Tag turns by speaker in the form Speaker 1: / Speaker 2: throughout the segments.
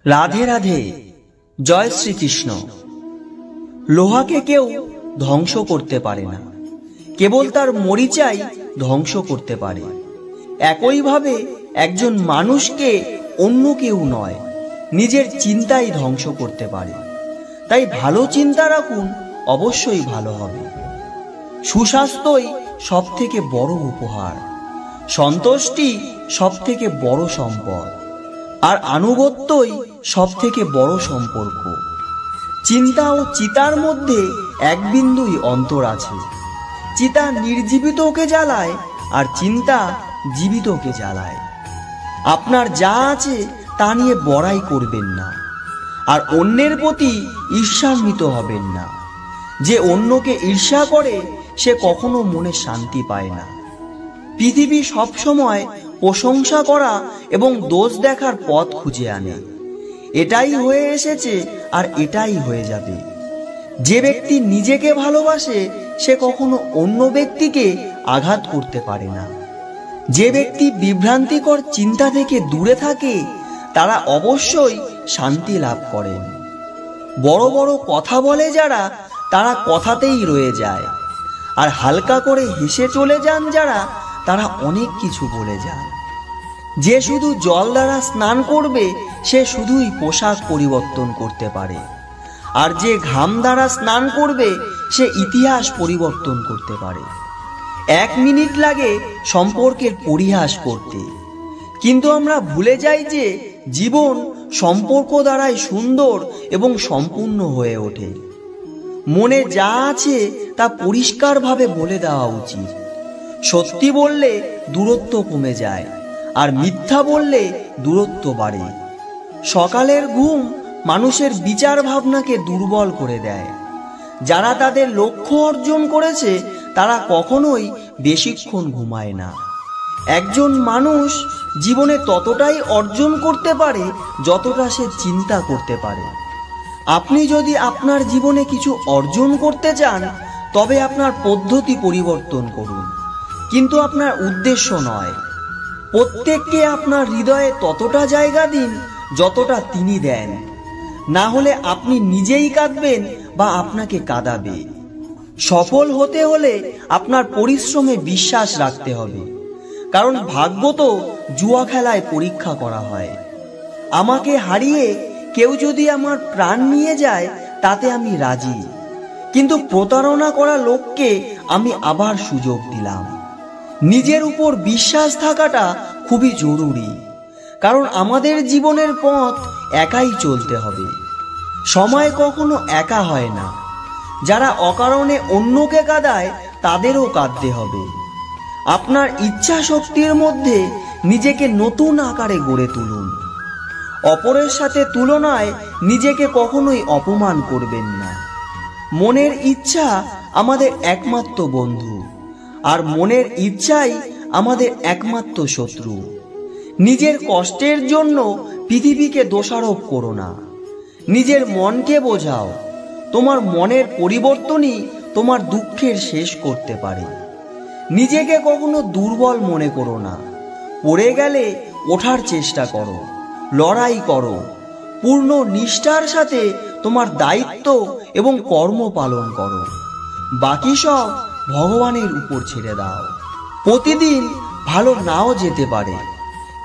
Speaker 1: রাধে রাধে। জয় শ্রীকৃষ্ণ। লোহাকে কেউ ধ্বংস করতে পারে না, কেবল তার মরিচাই ধ্বংস করতে পারে। একইভাবে একজন মানুষকে অন্য কেউ নয়, নিজের চিন্তাই ধ্বংস করতে পারে। তাই ভালো চিন্তা রাখুন, অবশ্যই ভালো হবে। সুস্বাস্থ্যই সব থেকে বড় উপহার, সন্তুষ্টি সব থেকে বড় সম্পদ, আর আনুগত্যই সব থেকে বড় সম্পর্ক। চিন্তা ও চিতার মধ্যে এক বিন্দুই অন্তর আছে। চিতা নির্জীবিতকে জ্বালায়, আর চিন্তা জীবিতকে জ্বালায়। আপনার যা আছে তা নিয়ে বড়াই করবেন না, আর অন্যের প্রতি ঈর্ষান্বিত হবেন না। যে অন্যকে ঈর্ষা করে সে কখনো মনে শান্তি পায় না। পৃথিবী সবসময় প্রশংসা করা এবং দোষ দেখার পথ খুঁজে আনে। এটাই হয়ে এসেছে আর এটাই হয়ে যাবে। যে ব্যক্তি নিজেকে ভালোবাসে সে কখনো অন্য ব্যক্তিকে আঘাত করতে পারে না। যে ব্যক্তি বিভ্রান্তিকর চিন্তা থেকে দূরে থাকে তারা অবশ্যই শান্তি লাভ করেন। বড় বড় কথা বলে যারা, তারা কথাতেই রয়ে যায়। আর হালকা করে হেসে চলে যান যারা, তারা অনেক কিছু বলে যান। যে শুধু জল দ্বারা স্নান করবে সে শুধুই পোশাক পরিবর্তন করতে পারে, আর যে ঘাম দ্বারা স্নান করবে সে ইতিহাস পরিবর্তন করতে পারে। 1 মিনিট লাগে সম্পর্কের পরিহাস করতে, কিন্তু আমরা ভুলে যাই যে জীবন সম্পর্ক দ্বারাই সুন্দর এবং সম্পূর্ণ হয়ে ওঠে। মনে যা আছে তা পরিষ্কারভাবে বলে দেওয়া উচিত। সত্যি বললে দূরত্ব কমে যায়, আর মিথ্যা বললে দূরত্ব বাড়ে। সকালের ঘুম মানুষের বিচার ভাবনাকে দুর্বল করে দেয়। যারা তাদের লক্ষ্য অর্জন করেছে তারা কখনোই বেশিক্ষণ ঘুমায় না। একজন মানুষ জীবনে ততটাই অর্জন করতে পারে যতটা সে চিন্তা করতে পারে। আপনি যদি আপনার জীবনে কিছু অর্জন করতে চান তবে আপনার পদ্ধতি পরিবর্তন করুন, কিন্তু আপনার উদ্দেশ্য নয়। প্রত্যেককে আপনার হৃদয়ে ততটা জায়গা দিন যতটা তিনি দেন, না হলে আপনি নিজেই কাঁদবেন বা আপনাকে কাঁদাবে। সফল হতে হলে আপনার পরিশ্রমে বিশ্বাস রাখতে হবে, কারণ ভাগ্য তো জুয়া খেলায় পরীক্ষা করা হয়। আমাকে হারিয়ে কেউ যদি আমার প্রাণ নিয়ে যায় তাতে আমি রাজি, কিন্তু প্রতারণা করা লোককে আমি আবার সুযোগ দিলাম। নিজের উপর বিশ্বাস থাকাটা খুবই জরুরি, কারণ আমাদের জীবনের পথ একাই চলতে হবে। সময় কখনো একা হয় না। যারা অকারণে অন্যকে কাঁদায় তাদেরও কাঁদতে হবে। আপনার ইচ্ছা শক্তির মধ্যে নিজেকে নতুন আকারে গড়ে তুলুন। অপরের সাথে তুলনায় নিজেকে কখনোই অপমান করবেন না। মনের ইচ্ছা আমাদের একমাত্র বন্ধু, আর মনের ইচ্ছাই আমাদের একমাত্র শত্রু। নিজের কষ্টের জন্য পৃথিবীকে দোষারোপ করো না, নিজের মনকে বোঝাও। তোমার মনের পরিবর্তনই তোমার দুঃখের শেষ করতে পারে। নিজেকে কখনো দুর্বল মনে করো না। পড়ে গেলে ওঠার চেষ্টা করো, লড়াই করো। পূর্ণ নিষ্ঠার সাথে তোমার দায়িত্ব এবং কর্ম পালন করো। বাকি সব ভগবানের উপর ছেড়ে দাও। প্রতিদিন ভালো নাও যেতে পারে,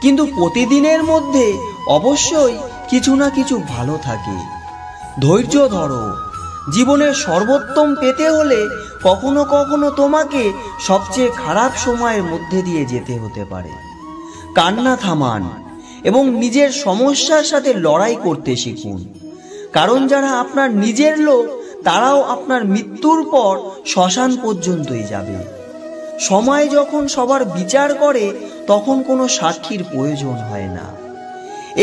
Speaker 1: কিন্তু প্রতিদিনের মধ্যে অবশ্যই কিছু না কিছু ভালো থাকে। ধৈর্য ধরো। জীবনের সর্বোত্তম পেতে হলে কখনো কখনো তোমাকে সবচেয়ে খারাপ সময়ের মধ্যে দিয়ে যেতে হতে পারে। কান্না থামান এবং নিজের সমস্যার সাথে লড়াই করতে শিখুন, কারণ যারা আপনার নিজের লোক তারাও আপনার মৃত্যুর পর শ্মশান পর্যন্তই যাবে। সময় যখন সবার বিচার করে তখন কোনো সাক্ষীর প্রয়োজন হয় না।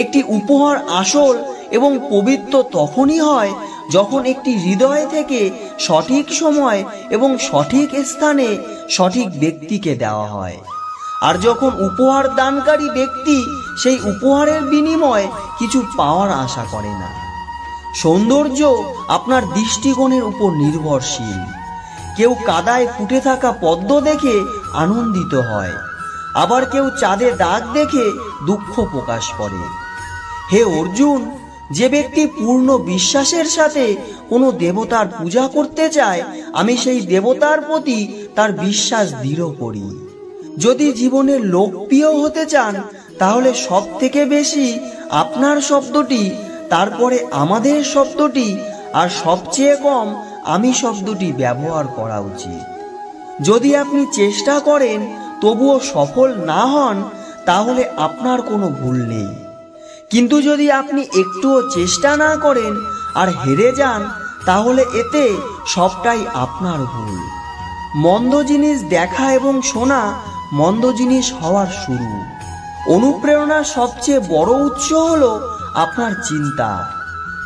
Speaker 1: একটি উপহার আসল এবং পবিত্র তখনই হয় যখন একটি হৃদয় থেকে সঠিক সময় এবং সঠিক স্থানে সঠিক ব্যক্তিকে দেওয়া হয়, আর যখন উপহার দানকারী ব্যক্তি সেই উপহারের বিনিময়ে কিছু পাওয়ার আশা করে না। সৌন্দর্য আপনার দৃষ্টিকোণের উপর নির্ভরশীল। কেউ কাদায় ফুটে থাকা পদ্ম দেখে আনন্দিত হয়, আবার কেউ চাঁদে দাগ দেখে দুঃখ প্রকাশ করে। হে অর্জুন, যে ব্যক্তি পূর্ণ বিশ্বাসের সাথে কোনো দেবতার পূজা করতে চায়, আমি সেই দেবতার প্রতি তার বিশ্বাস দৃঢ় করি। যদি জীবনে লোকপ্রিয় হতে চান, তাহলে সব থেকে বেশি আপনার শব্দটি, তারপরে আমাদের শব্দটি, আর সবচেয়ে কম আমি শব্দটি ব্যবহার করা উচিত। যদি আপনি চেষ্টা করেন তবুও সফল না হন, তাহলে আপনার কোনো ভুল নেই। কিন্তু যদি আপনি একটুও চেষ্টা না করেন আর হেরে যান, তাহলে এতে সবটাই আপনার ভুল। মন্দ জিনিস দেখা এবং শোনা মন্দ জিনিস হওয়ার শুরু। অনুপ্রেরণার সবচেয়ে বড় উৎস হলো আপনার চিন্তা।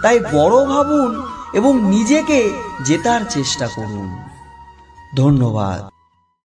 Speaker 1: তাই বড় ভাবুন এবং নিজেকে জেতার চেষ্টা করুন। ধন্যবাদ।